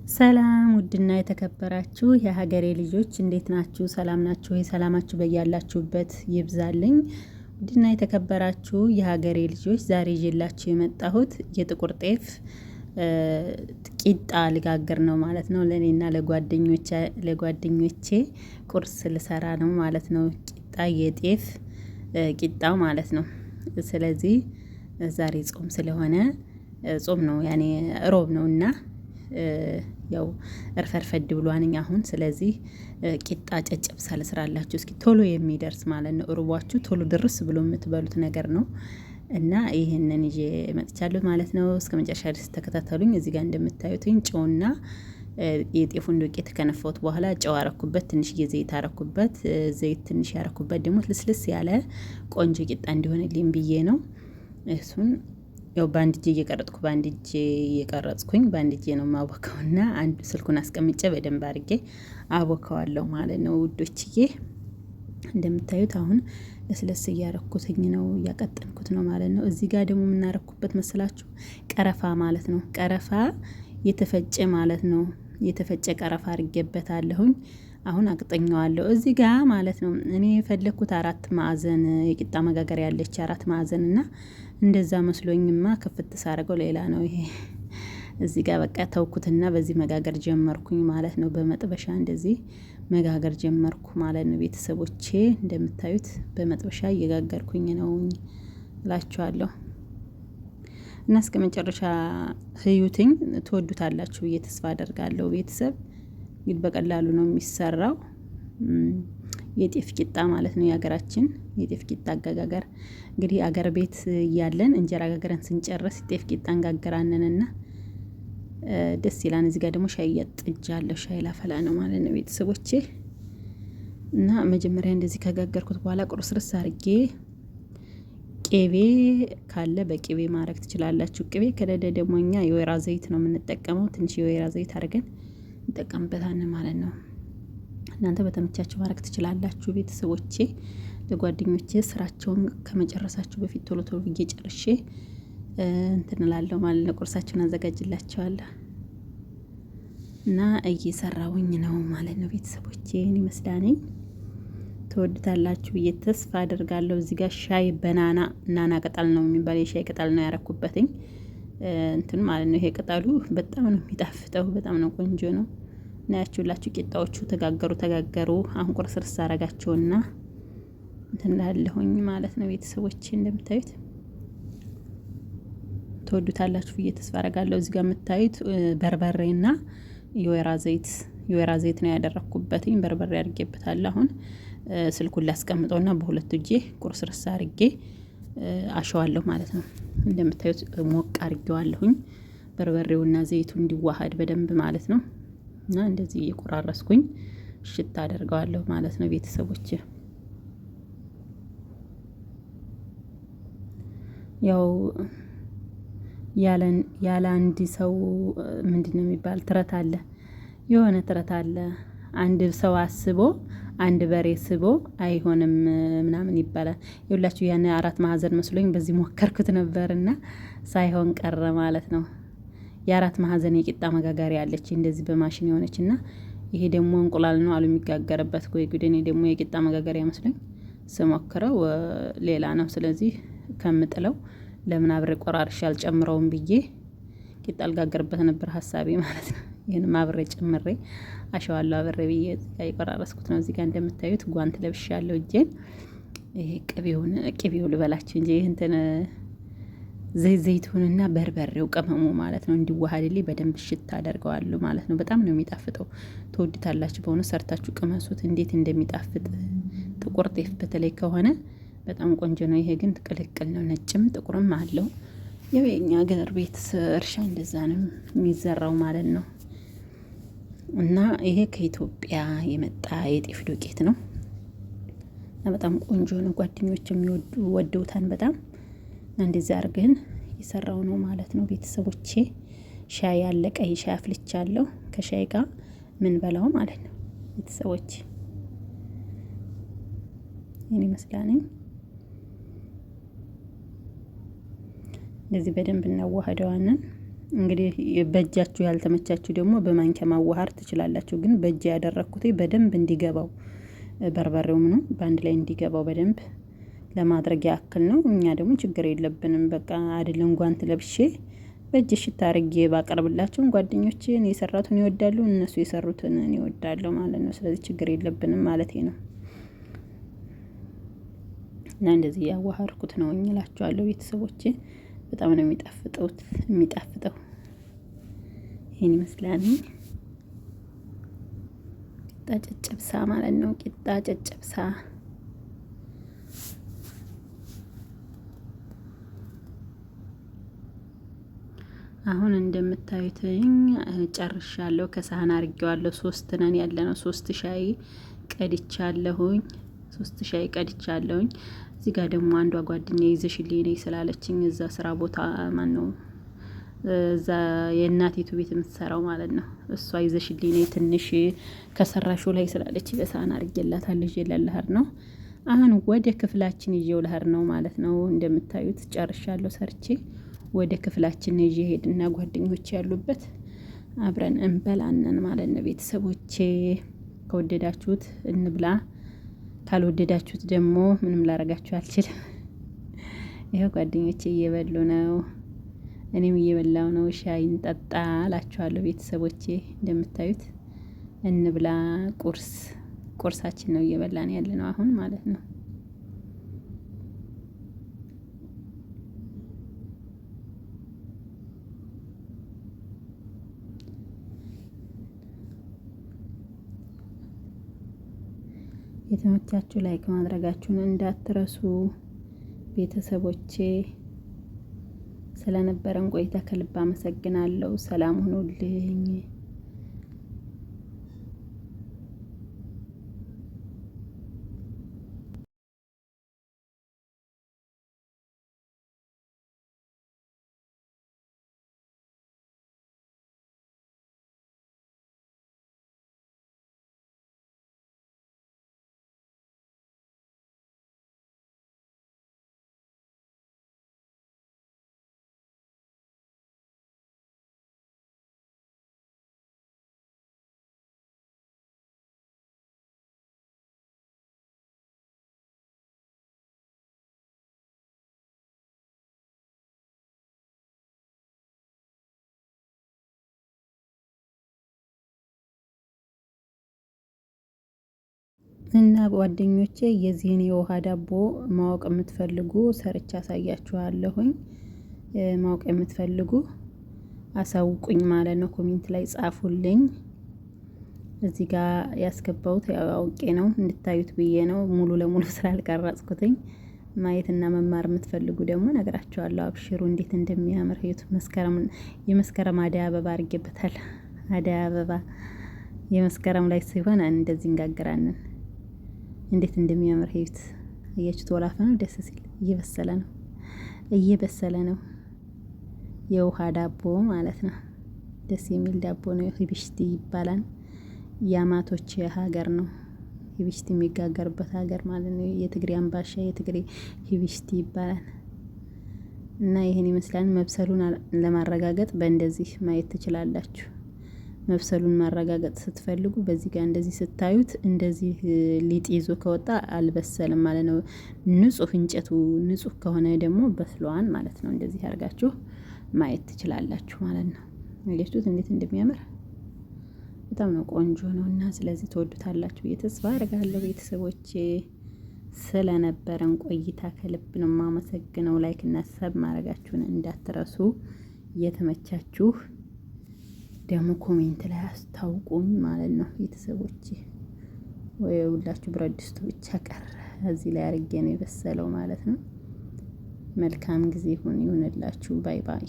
ሰላም ውድና የተከበራችሁ የሀገሬ ልጆች እንዴት ናችሁ? ሰላም ናችሁ? ሰላማችሁ በያላችሁበት ይብዛልኝ። ውድና የተከበራችሁ የሀገሬ ልጆች ዛሬ ይዤላችሁ የመጣሁት የጥቁር ጤፍ ቂጣ ልጋግር ነው ማለት ነው። ለእኔና ለጓደኞቼ ቁርስ ልሰራ ነው ማለት ነው። ቂጣ የጤፍ ቂጣው ማለት ነው። ስለዚህ ዛሬ ጾም ስለሆነ ጾም ነው ያኔ ሮብ ነውና ያው እርፈርፈድ ብሏንኝ አሁን። ስለዚህ ቂጣ ጨጨብሳ ልስራላችሁ እስኪ ቶሎ የሚደርስ ማለት ነው። ሩቧችሁ ቶሎ ድርስ ብሎ የምትበሉት ነገር ነው እና ይሄንን ይዤ መጥቻለሁ ማለት ነው። እስከ መጨረሻ ድረስ ተከታተሉኝ። እዚህ ጋር እንደምታዩትኝ ጨውና የጤፉን ዱቄት ከነፋሁት በኋላ ጨው አረኩበት፣ ትንሽ ዘይት አረኩበት። ዘይት ትንሽ ያረኩበት ደግሞ ልስልስ ያለ ቆንጆ ቂጣ እንዲሆንልኝ ብዬ ነው። እሱን ያው በአንድ እጄ እየቀረጽኩ በአንድ እጄ ነው ማቦካውና አንድ ስልኩን አስቀምጬ በደንብ አድርጌ አቦካዋለሁ ማለት ነው ውዶችዬ። እንደምታዩት አሁን ለስለስ እያረኩትኝ ነው፣ እያቀጠንኩት ነው ማለት ነው። እዚህ ጋር ደግሞ የምናረኩበት መስላችሁ ቀረፋ ማለት ነው። ቀረፋ የተፈጨ ማለት ነው። የተፈጨ ቀረፋ አድርጌበታለሁኝ። አሁን አቅጠኛዋለሁ እዚህ ጋር ማለት ነው። እኔ የፈለኩት 4 ማዕዘን የቂጣ መጋገር ያለች 4 ማዕዘን እና እንደዛ መስሎኝማ ክፍት ሳረገው ሌላ ነው ይሄ። እዚህ ጋር በቃ ተውኩትና በዚህ መጋገር ጀመርኩኝ ማለት ነው። በመጥበሻ እንደዚህ መጋገር ጀመርኩ ማለት ነው። ቤተሰቦቼ እንደምታዩት በመጥበሻ እየጋገርኩኝ ነው እላችኋለሁ። እና እስከ መጨረሻ ህዩትኝ ትወዱታላችሁ ብዬ ተስፋ አደርጋለሁ። ቤተሰብ ግን በቀላሉ ነው የሚሰራው። የጤፍ ቂጣ ማለት ነው። የሀገራችን የጤፍ ቂጣ አጋጋገር እንግዲህ አገር ቤት እያለን እንጀራ ጋገረን ስንጨርስ ጤፍ ቂጣ እንጋግራንንና ደስ ይላል። እዚህ ጋር ደግሞ ሻይ እያጥጃለሁ። ሻይ ላፈላ ነው ማለት ነው ቤተሰቦቼ። እና መጀመሪያ እንደዚህ ከጋገርኩት በኋላ ቁርስርስ አድርጌ ቅቤ ካለ በቅቤ ማድረግ ትችላላችሁ። ቅቤ ከሌለ ደግሞ እኛ የወይራ ዘይት ነው የምንጠቀመው። ትንሽ የወይራ ዘይት አድርገን እንጠቀምበታለን ማለት ነው። እናንተ በተመቻችሁ ማድረግ ትችላላችሁ ቤተሰቦቼ። ለጓደኞቼ ስራቸውን ከመጨረሳችሁ በፊት ቶሎ ቶሎ ብዬ ጨርሼ እንትን እላለሁ ማለት ነው። ቁርሳቸውን አዘጋጅላቸዋለሁ እና እየሰራውኝ ነው ማለት ነው ቤተሰቦቼ። እኔ መስዳነኝ ትወዱታላችሁ ብዬ ተስፋ አደርጋለሁ። እዚህ ጋር ሻይ ናና ቅጠል ነው የሚባል የሻይ ቅጠል ነው ያረኩበትኝ እንትን ማለት ነው። ይሄ ቅጠሉ በጣም ነው የሚጣፍጠው፣ በጣም ነው ቆንጆ ነው። እናያችሁላችሁ ቂጣዎቹ ተጋገሩ። አሁን ቁርስርስ አረጋቸውና እንትን እላለሁኝ ማለት ነው ቤተሰቦቼ። እንደምታዩት ትወዱታላችሁ ብዬ ተስፋ አደርጋለሁ። እዚህ ጋር የምታዩት በርበሬና የወይራ ዘይት ነው ያደረኩበትኝ። በርበሬ አድርጌበታለሁ። አሁን ስልኩን ላስቀምጠውና በሁለት እጄ ቁርስርስ አድርጌ አሸዋለሁ ማለት ነው። እንደምታዩት ሞቅ አድርጌዋለሁኝ በርበሬውና ዘይቱ እንዲዋሃድ በደንብ ማለት ነው። እና እንደዚህ እየቆራረስኩኝ ሽታ አደርገዋለሁ ማለት ነው ቤተሰቦች። ያው ያለ አንድ ሰው ምንድነው የሚባል ተረት አለ፣ የሆነ ተረት አለ። አንድ ሰው አስቦ አንድ በሬ ስቦ አይሆንም ምናምን ይባላል። ይኸውላችሁ ያን 4 ማዕዘን መስሎኝ በዚህ ሞከርኩት ነበርና ሳይሆን ቀረ ማለት ነው። የ4 ማዕዘን የቂጣ መጋገሪያ አለች እንደዚህ በማሽን የሆነችና ይሄ ደግሞ እንቁላል ነው አሉ የሚጋገርበት። ወይ ጉድ! እኔ ደግሞ የቂጣ መጋገሪያ መስሎኝ ስሞክረው ሌላ ነው። ስለዚህ ከምጥለው ለምን አብሬ ቆራርሼ አልጨምረውም ብዬ ቂጣ አልጋገርበት ነበር ሀሳቤ ማለት ነው። ይሄንም አብሬ ጨምሬ አሸዋለሁ አብሬ ብዬ የቆራረስኩት ነው። እዚህ ጋር እንደምታዩት ጓንት ለብሻለሁ እጄን። ይሄ ቅቤው ልበላችሁ እንጂ እንትን ዘይቱንና በርበሬው ቅመሙ ማለት ነው እንዲዋሃድልኝ በደንብ ሽታ አደርገዋለሁ ማለት ነው። በጣም ነው የሚጣፍጠው። ትወዱታላችሁ በሆነ ሰርታችሁ ቅመሱት እንዴት እንደሚጣፍጥ። ጥቁር ጤፍ በተለይ ከሆነ በጣም ቆንጆ ነው። ይሄ ግን ቅልቅል ነው፣ ነጭም ጥቁርም አለው። ያው የኛ ሀገር ቤት እርሻ እንደዛ ነው የሚዘራው ማለት ነው። እና ይሄ ከኢትዮጵያ የመጣ የጤፍ ዱቄት ነው እና በጣም ቆንጆ ነው። ጓደኞች ወደውታን በጣም እንደዚህ አድርገን የሰራው ነው ማለት ነው ቤተሰቦቼ። ሻይ ያለ ቀይ ሻይ አፍልቻለሁ ከሻይ ጋር ምን በላው ማለት ነው ቤተሰቦቼ። እኔ መስላነኝ እንደዚህ በደንብ እናዋህደዋለን። እንግዲህ በእጃችሁ ያልተመቻችሁ ደግሞ በማንኪያ ማዋሃር ትችላላችሁ። ግን በእጅ ያደረኩት በደንብ እንዲገባው በርበሬው ምኑ በአንድ ላይ እንዲገባው በደንብ ለማድረግ ያክል ነው። እኛ ደግሞ ችግር የለብንም። በቃ አይደለም ጓንት ለብሼ በእጅ ሽታ አድርጌ ባቀርብላቸውም ጓደኞቼን የሰራቱን ይወዳሉ፣ እነሱ የሰሩትን እኔ እወዳለሁ ማለት ነው። ስለዚህ ችግር የለብንም ማለቴ ነው። እና እንደዚህ ያዋሃርኩት ነው እላችኋለሁ ቤተሰቦቼ። በጣም ነው የሚጣፍጠው። ይሄን ይመስላል ቂጣ ጨጨብሳ ማለት ነው። ቂጣ ጨጨብሳ አሁን እንደምታዩትኝ ጨርሻለሁ። ከሳህን አርጌዋለሁ። 3 ነን ያለነው። 3 ሻይ ቀድቻለሁኝ። 3 ሻይ ቀድቻለሁኝ። እዚህ ጋር ደግሞ አንዷ ጓደኛዬ ይዘሽልኝ ነይ ስላለችኝ እዛ ስራ ቦታ ማን ነው እዛ የእናቲቱ ቤት የምትሰራው ማለት ነው። እሷ ይዘሽልኝ ነይ ትንሽ ከሰራሹ ላይ ስላለች በሳህን አርጌላታለሁ። ይዤ ልሄድ ነው አሁን ወደ ክፍላችን ይዤው ልሄድ ነው ማለት ነው። እንደምታዩት ጨርሻለሁ ሰርቼ ወደ ክፍላችን ይዤ ሄድና ጓደኞቼ ያሉበት አብረን እንበላለን ማለት ነው። ቤተሰቦቼ ከወደዳችሁት እንብላ፣ ካልወደዳችሁት ደግሞ ምንም ላረጋችሁ አልችልም። ይሄው ጓደኞቼ እየበሉ ነው፣ እኔም እየበላው ነው። ሻይ እንጠጣ እላችኋለሁ ቤተሰቦቼ። እንደምታዩት እንብላ፣ ቁርሳችን ነው እየበላን ያለ ነው አሁን ማለት ነው። የተመቻችሁ ላይክ ማድረጋችሁን እንዳትረሱ ቤተሰቦቼ። ስለነበረን ቆይታ ከልብ አመሰግናለሁ። ሰላም ሁኑልኝ። እና ጓደኞቼ የዚህን የውሃ ዳቦ ማወቅ የምትፈልጉ ሰርቻ አሳያችኋለሁኝ። ማወቅ የምትፈልጉ አሳውቁኝ ማለት ነው። ኮሜንት ላይ ጻፉልኝ። እዚህ ጋር ያስገባሁት ያው አውቄ ነው እንድታዩት ብዬ ነው። ሙሉ ለሙሉ ስላልቀረጽኩትኝ ማየትና መማር የምትፈልጉ ደግሞ ነግራችኋለሁ። አብሽሩ። እንዴት እንደሚያምር ህይወት የመስከረም አደይ አበባ አድርጌበታል። አደይ አበባ የመስከረም ላይ ሲሆን እንደዚህ እንጋግራለን። እንዴት እንደሚያምር ህይወት አያችሁት። ወላፈ ነው፣ ደስ ሲል እየበሰለ ነው። የውሃ ዳቦ ማለት ነው። ደስ የሚል ዳቦ ነው። ሂብሽቲ ይባላል። የአማቶች ሀገር ነው። ሂብሽቲ የሚጋገርበት ሀገር ማለት ነው። የትግሬ አምባሻ፣ የትግሬ ሂብሽቲ ይባላል። እና ይሄን ይመስላል። መብሰሉን ለማረጋገጥ በእንደዚህ ማየት ትችላላችሁ። መብሰሉን ማረጋገጥ ስትፈልጉ በዚህ ጋር እንደዚህ ስታዩት እንደዚህ ሊጥ ይዞ ከወጣ አልበሰልም ማለት ነው። ንጹህ እንጨቱ ንጹህ ከሆነ ደግሞ በስሏን ማለት ነው። እንደዚህ አድርጋችሁ ማየት ትችላላችሁ ማለት ነው። አያችሁት እንዴት እንደሚያምር በጣም ነው ቆንጆ ነው። እና ስለዚህ ትወዱታላችሁ ብዬ ተስፋ አደርጋለሁ ቤተሰቦቼ። ስለነበረን ቆይታ ከልብ ነው የማመሰግነው። ላይክ እና ሰብ ማድረጋችሁን እንዳትረሱ። እየተመቻችሁ ደግሞ ኮሜንት ላይ አስታውቁኝ ማለት ነው ቤተሰቦቼ። ወይ ሁላችሁ ብረት ድስቱ ብቻ ቀረ እዚህ ላይ አድርጌ ነው የበሰለው ማለት ነው። መልካም ጊዜ ይሁንላችሁ። ባይ ባይ።